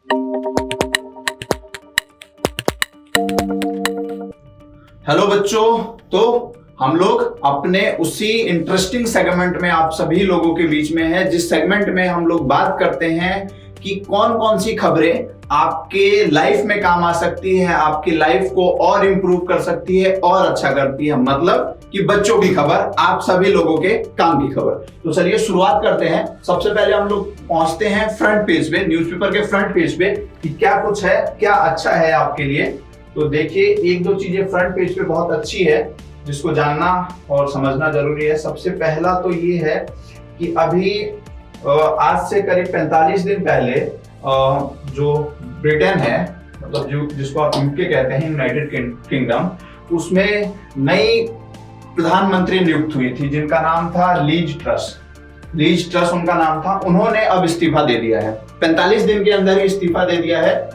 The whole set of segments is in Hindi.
हेलो बच्चों, तो हम लोग अपने उसी इंटरेस्टिंग सेगमेंट में आप सभी लोगों के बीच में है, जिस सेगमेंट में हम लोग बात करते हैं कि कौन कौन सी खबरें आपके लाइफ में काम आ सकती है, आपकी लाइफ को और इंप्रूव कर सकती है और अच्छा करती है। मतलब कि बच्चों की खबर, आप सभी लोगों के काम की खबर। तो चलिए शुरुआत करते हैं। सबसे पहले हम लोग पहुंचते हैं फ्रंट पेज पे, न्यूज़पेपर के फ्रंट पेज पे कि क्या कुछ है, क्या अच्छा है आपके लिए। तो देखिए, एक दो चीजें फ्रंट पेज पे बहुत अच्छी है जिसको जानना और समझना जरूरी है। सबसे पहला तो ये है कि अभी आज से करीब 45 दिन पहले जो ब्रिटेन है, मतलब जो जिसको आप यूके कहते हैं, यूनाइटेड किंगडम, उसमें नई प्रधानमंत्री नियुक्त हुई थी जिनका नाम था लीज ट्रस उनका नाम था। उन्होंने अब इस्तीफा दे दिया है, 45 दिन के अंदर ही इस्तीफा दे दिया है।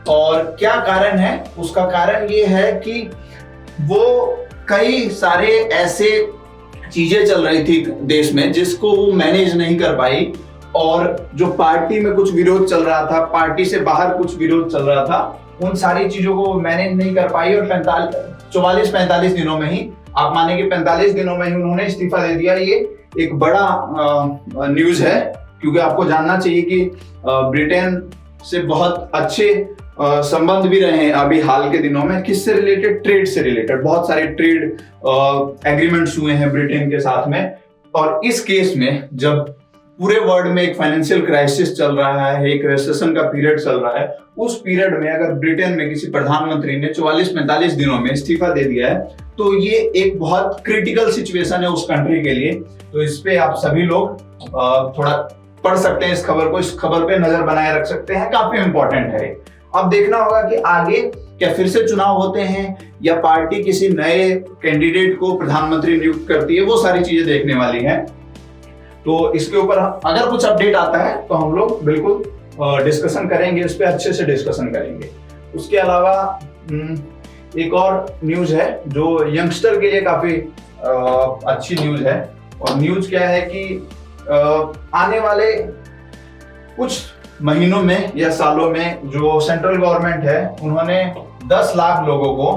और क्या कारण है? उसका कारण ये है कि वो कई सारे ऐसे चीजें चल रही थी देश में जिसको वो मैनेज नहीं कर पाई, और जो पार्टी में कुछ विरोध चल रहा था, पार्टी से बाहर कुछ विरोध चल रहा था, उन सारी चीजों को मैनेज नहीं कर पाई और 44-45 दिनों में ही, आप माने कि 45 दिनों में ही उन्होंने इस्तीफा दे दिया। ये एक बड़ा न्यूज है, क्योंकि आपको जानना चाहिए कि ब्रिटेन से बहुत अच्छे संबंध भी रहे हैं अभी हाल के दिनों में। किससे रिलेटेड? ट्रेड से रिलेटेड। बहुत सारे ट्रेड एग्रीमेंट्स हुए हैं ब्रिटेन के साथ में। और इस केस में जब पूरे वर्ल्ड में एक फाइनेंशियल क्राइसिस चल रहा है, एक रिसेशन का पीरियड चल रहा है, उस पीरियड में अगर ब्रिटेन में किसी प्रधानमंत्री ने 44-45 दिनों में इस्तीफा दे दिया है, तो ये एक बहुत क्रिटिकल सिचुएशन है उस कंट्री के लिए। तो इस पे आप सभी लोग थोड़ा पढ़ सकते हैं इस खबर को, इस खबर पे नजर बनाए रख सकते हैं, काफी इंपॉर्टेंट है। अब देखना होगा कि आगे क्या फिर से चुनाव होते हैं या पार्टी किसी नए कैंडिडेट को प्रधानमंत्री नियुक्त करती है, वो सारी चीजें देखने वाली हैं। तो इसके ऊपर अगर कुछ अपडेट आता है तो हम लोग बिल्कुल डिस्कशन करेंगे, इस पे अच्छे से डिस्कशन करेंगे। उसके अलावा एक और न्यूज है जो यंगस्टर के लिए काफी अच्छी न्यूज है। और न्यूज क्या है कि आने वाले कुछ महीनों में या सालों में जो सेंट्रल गवर्नमेंट है, उन्होंने 10 लाख लोगों को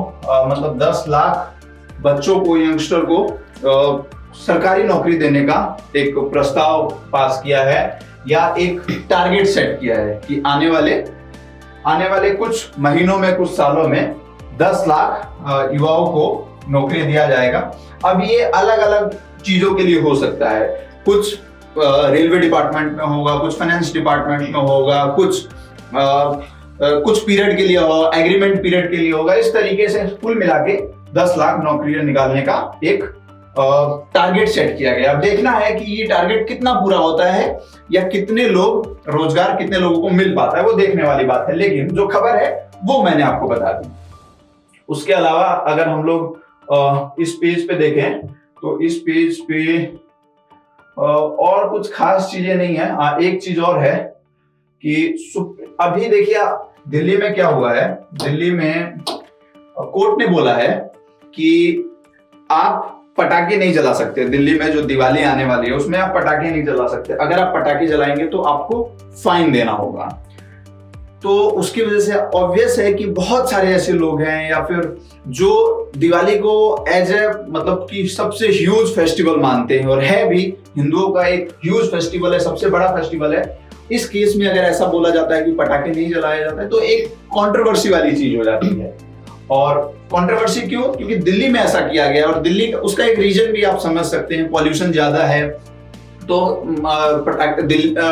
मतलब 10 लाख बच्चों को, यंगस्टर को सरकारी नौकरी देने का एक प्रस्ताव पास किया है, या एक टारगेट सेट किया है कि आने वाले कुछ महीनों में, कुछ सालों में 10 लाख युवाओं को नौकरी दिया जाएगा। अब ये अलग अलग चीजों के लिए हो सकता है। कुछ रेलवे डिपार्टमेंट में होगा, कुछ फाइनेंस डिपार्टमेंट में होगा, कुछ पीरियड के लिए होगा, एग्रीमेंट पीरियड के लिए होगा। इस तरीके से कुल मिला के 10 लाख नौकरियां निकालने का एक टारगेट सेट किया गया। अब देखना है कि ये टारगेट कितना पूरा होता है या कितने लोग, रोजगार कितने लोगों को मिल पाता है, वो देखने वाली बात है। लेकिन जो खबर है वो मैंने आपको बता दी। उसके अलावा अगर हम लोग इस पेज पे देखें तो इस पेज पे और कुछ खास चीजें नहीं है। एक चीज और है कि अभी देखिए दिल्ली में क्या हुआ है। दिल्ली में कोर्ट ने बोला है कि आप पटाखे नहीं जला सकते। दिल्ली में जो दिवाली आने वाली है उसमें आप पटाखे नहीं जला सकते। अगर आप पटाखे जलाएंगे तो आपको फाइन देना होगा। तो उसकी वजह से ऑब्वियस है कि बहुत सारे ऐसे लोग हैं या फिर जो दिवाली को एज ए मतलब कि सबसे ह्यूज फेस्टिवल मानते हैं, और है भी, हिंदुओं का एक ह्यूज फेस्टिवल है, सबसे बड़ा फेस्टिवल है। इस केस में अगर ऐसा बोला जाता है कि पटाखे नहीं जलाए जाते हैं तो एक कंट्रोवर्सी वाली चीज हो जाती है। और कंट्रोवर्सी क्यों? क्योंकि दिल्ली में ऐसा किया गया, और दिल्ली का उसका एक रीजन भी आप समझ सकते हैं, पॉल्यूशन ज्यादा है, तो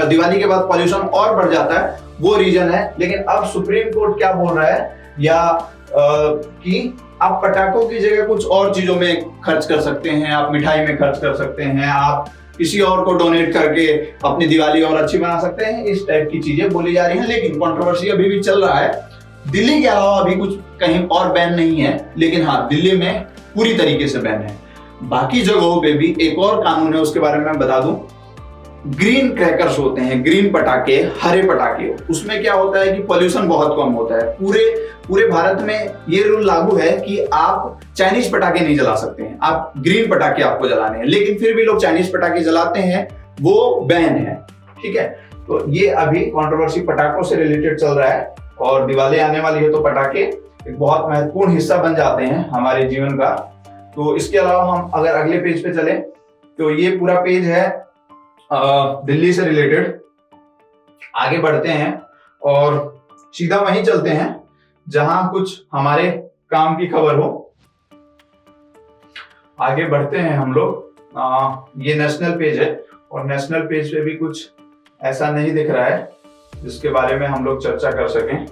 दिवाली के बाद पॉल्यूशन और बढ़ जाता है, वो रीजन है। लेकिन अब सुप्रीम कोर्ट क्या बोल रहा है, या कि आप पटाखों की जगह कुछ और चीजों में खर्च कर सकते हैं, आप मिठाई में खर्च कर सकते हैं, आप किसी और को डोनेट करके अपनी दिवाली और अच्छी बना सकते हैं। इस टाइप की चीजें बोली जा रही हैं, लेकिन कंट्रोवर्सी अभी भी चल रहा है। दिल्ली के अलावा अभी कुछ कहीं और बैन नहीं है, लेकिन हाँ, दिल्ली में पूरी तरीके से बैन है। बाकी जगहों पे भी एक और कानून है, उसके बारे में मैं बता दूं। ग्रीन क्रैकर्स होते हैं, ग्रीन पटाखे, हरे पटाखे, उसमें क्या होता है कि पॉल्यूशन बहुत कम होता है। पूरे भारत में ये रूल लागू है कि आप चाइनीज पटाखे नहीं जला सकते हैं, आप ग्रीन पटाखे आपको जलाने हैं। लेकिन फिर भी लोग चाइनीज पटाखे जलाते हैं, वो बैन है। ठीक है, तो ये अभी कंट्रोवर्सी पटाखों से रिलेटेड चल रहा है और दिवाली आने वाली है, तो पटाखे एक बहुत महत्वपूर्ण हिस्सा बन जाते हैं हमारे जीवन का। तो इसके अलावा हम अगर अगले पेज पे चले तो ये पूरा पेज है दिल्ली से रिलेटेड। आगे बढ़ते हैं और सीधा वहीं चलते हैं जहां कुछ हमारे काम की खबर हो। आगे बढ़ते हैं हम लोग। ये नेशनल पेज है और नेशनल पेज पे भी कुछ ऐसा नहीं दिख रहा है जिसके बारे में हम लोग चर्चा कर सकें।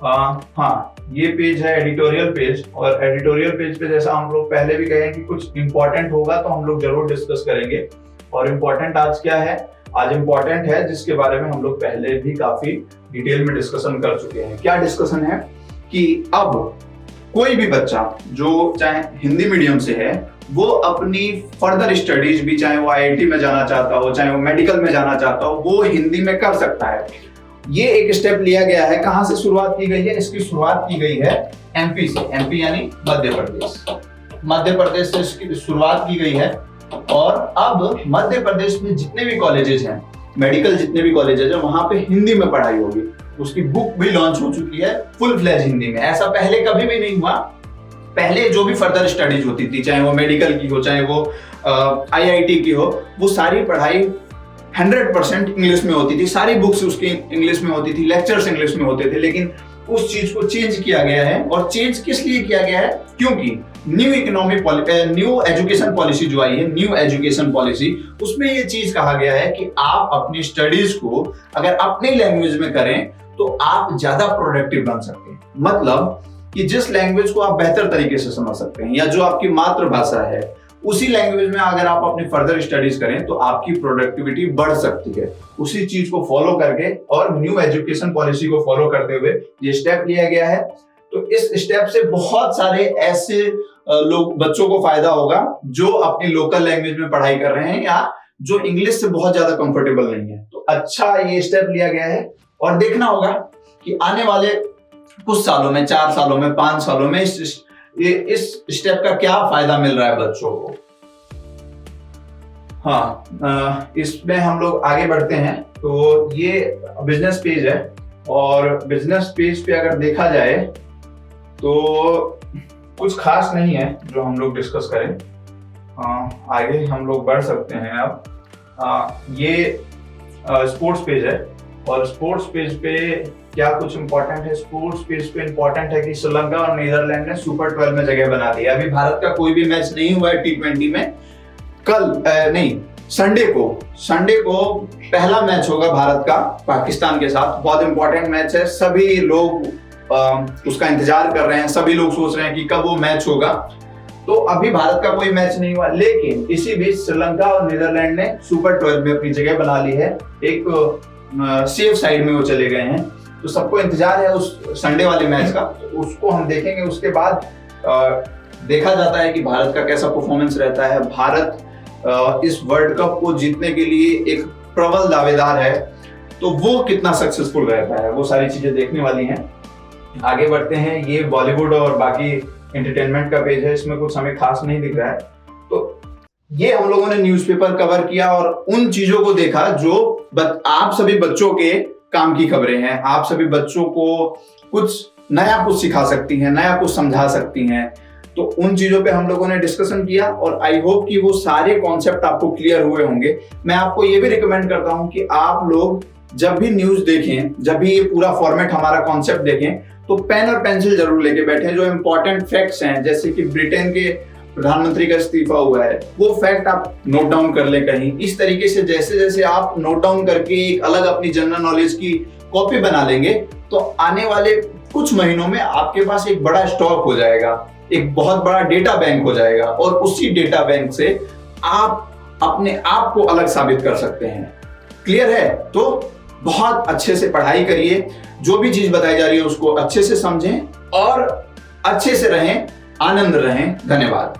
हाँ, ये पेज है एडिटोरियल पेज, और एडिटोरियल पेज पे जैसा हम लोग पहले भी कहे कि कुछ इंपॉर्टेंट होगा तो हम लोग जरूर डिस्कस करेंगे। और इम्पोर्टेंट आज क्या है? आज इम्पोर्टेंट है जिसके बारे में हम लोग पहले भी काफी डिटेल में डिस्कशन कर चुके हैं। क्या डिस्कशन है कि अब कोई भी बच्चा जो चाहे हिंदी मीडियम से है वो अपनी फर्दर स्टडीज भी, चाहे वो आईआईटी में जाना चाहता हो, चाहे वो मेडिकल में जाना चाहता हो, वो हिंदी में कर सकता है। ये एक स्टेप लिया गया है। कहां से शुरुआत की गई है? इसकी शुरुआत की गई है एमपी से। एमपी यानी मध्य प्रदेश। मध्य प्रदेश से इसकी शुरुआत की गई है और अब मध्य प्रदेश में जितने भी कॉलेजेस हैं, मेडिकल जितने भी कॉलेजेस हैं, वहां पे हिंदी में पढ़ाई होगी। उसकी बुक भी लॉन्च हो चुकी है फुल फ्लैज हिंदी में। ऐसा पहले कभी भी नहीं हुआ। पहले जो भी फर्दर स्टडीज होती थी, चाहे वो मेडिकल की हो, चाहे वो आईआईटी की हो, वो सारी पढ़ाई 100% इंग्लिश में होती थी। सारी बुक्स उसकी इंग्लिश में होती थी, लेक्चर्स इंग्लिश में होते थे। लेकिन उस चीज को चेंज किया गया है। और चेंज किस लिए किया गया है? क्योंकि न्यू एजुकेशन पॉलिसी जो आई है, न्यू एजुकेशन पॉलिसी, उसमें ये चीज कहा गया है कि आप अपनी स्टडीज को अगर अपनी लैंग्वेज में करें तो आप ज्यादा प्रोडक्टिव बन सकते हैं। मतलब कि जिस लैंग्वेज को आप बेहतर तरीके से समझ सकते हैं या जो आपकी मातृभाषा है, उसी लैंग्वेज में अगर आप अपनी फर्दर स्टडीज करें तो आपकी प्रोडक्टिविटी बढ़ सकती है। उसी चीज को फॉलो करके और न्यू एजुकेशन पॉलिसी को फॉलो करते हुए ये स्टेप लिया गया है। तो इस स्टेप से बहुत सारे ऐसे लोग, बच्चों को फायदा होगा जो अपनी लोकल लैंग्वेज में पढ़ाई कर रहे हैं या जो इंग्लिश से बहुत ज्यादा कंफर्टेबल नहीं है। तो अच्छा ये स्टेप लिया गया है और देखना होगा कि आने वाले कुछ सालों में, 4 सालों में, 5 सालों में इस स्टेप का क्या फायदा मिल रहा है बच्चों को। हाँ, इसमें हम लोग आगे बढ़ते हैं। तो ये बिजनेस पेज है और बिजनेस पेज पे अगर देखा जाए तो कुछ खास नहीं है जो हम लोग डिस्कस करें। आगे हम लोग बढ़ सकते हैं। अब ये स्पोर्ट्स पेज है और स्पोर्ट्स पेज पे क्या कुछ इंपॉर्टेंट है? स्पोर्ट्स पेज पे इंपॉर्टेंट है कि श्रीलंका और नीदरलैंड ने सुपर 12 में जगह बना ली है। अभी भारत का कोई भी मैच नहीं हुआ है T20 में। संडे को पहला मैच होगा भारत का पाकिस्तान के साथ। बहुत इंपॉर्टेंट मैच है। सभी लोग उसका इंतजार कर रहे हैं। सभी लोग सोच रहे हैं कि कब वो मैच होगा। तो अभी भारत का कोई मैच नहीं हुआ, लेकिन इसी बीच श्रीलंका और नीदरलैंड ने सुपर 12 में अपनी जगह बना ली है। एक सेफ साइड में वो चले गए हैं। तो सबको इंतजार है उस संडे वाले मैच का। तो उसको हम देखेंगे। उसके बाद देखा जाता है कि भारत का कैसा परफॉर्मेंस रहता है। भारत इस वर्ल्ड कप को जीतने के लिए एक प्रबल दावेदार है, तो वो कितना सक्सेसफुल रहता है, वो सारी चीजें देखने वाली हैं। आगे बढ़ते हैं। ये बॉलीवुड और बाकी एंटरटेनमेंट का पेज है। इसमें कुछ हमें खास नहीं दिख रहा है। तो ये हम लोगों ने न्यूज़पेपर कवर किया और उन चीजों को देखा जो आप सभी बच्चों के काम की खबरें हैं। आप सभी बच्चों को कुछ नया कुछ सिखा सकती हैं, नया कुछ समझा सकती हैं। तो उन चीजों पे हम लोगों ने डिस्कशन किया और आई होप कि वो सारे कॉन्सेप्ट आपको क्लियर हुए होंगे। मैं आपको ये भी रिकमेंड करता हूं कि आप लोग जब भी न्यूज देखें, जब भी ये पूरा फॉर्मेट हमारा कॉन्सेप्ट देखें, तो पेन और पेंसिल जरूर लेके बैठें। जो इंपॉर्टेंट फैक्ट्स हैं, जैसे कि ब्रिटेन के प्रधानमंत्री का इस्तीफा हुआ है, वो फैक्ट आप नोट डाउन कर ले कहीं। इस तरीके से जैसे जैसे आप नोट डाउन करके एक अलग अपनी जनरल नॉलेज की कॉपी बना लेंगे, तो आने वाले कुछ महीनों में आपके पास एक बड़ा स्टॉक हो जाएगा, एक बहुत बड़ा डेटा बैंक हो जाएगा और उसी डेटा बैंक से आप अपने आप को अलग साबित कर सकते हैं। क्लियर है? तो बहुत अच्छे से पढ़ाई करिए। जो भी चीज बताई जा रही है उसको अच्छे से समझें और अच्छे से रहें, आनंद रहें। धन्यवाद।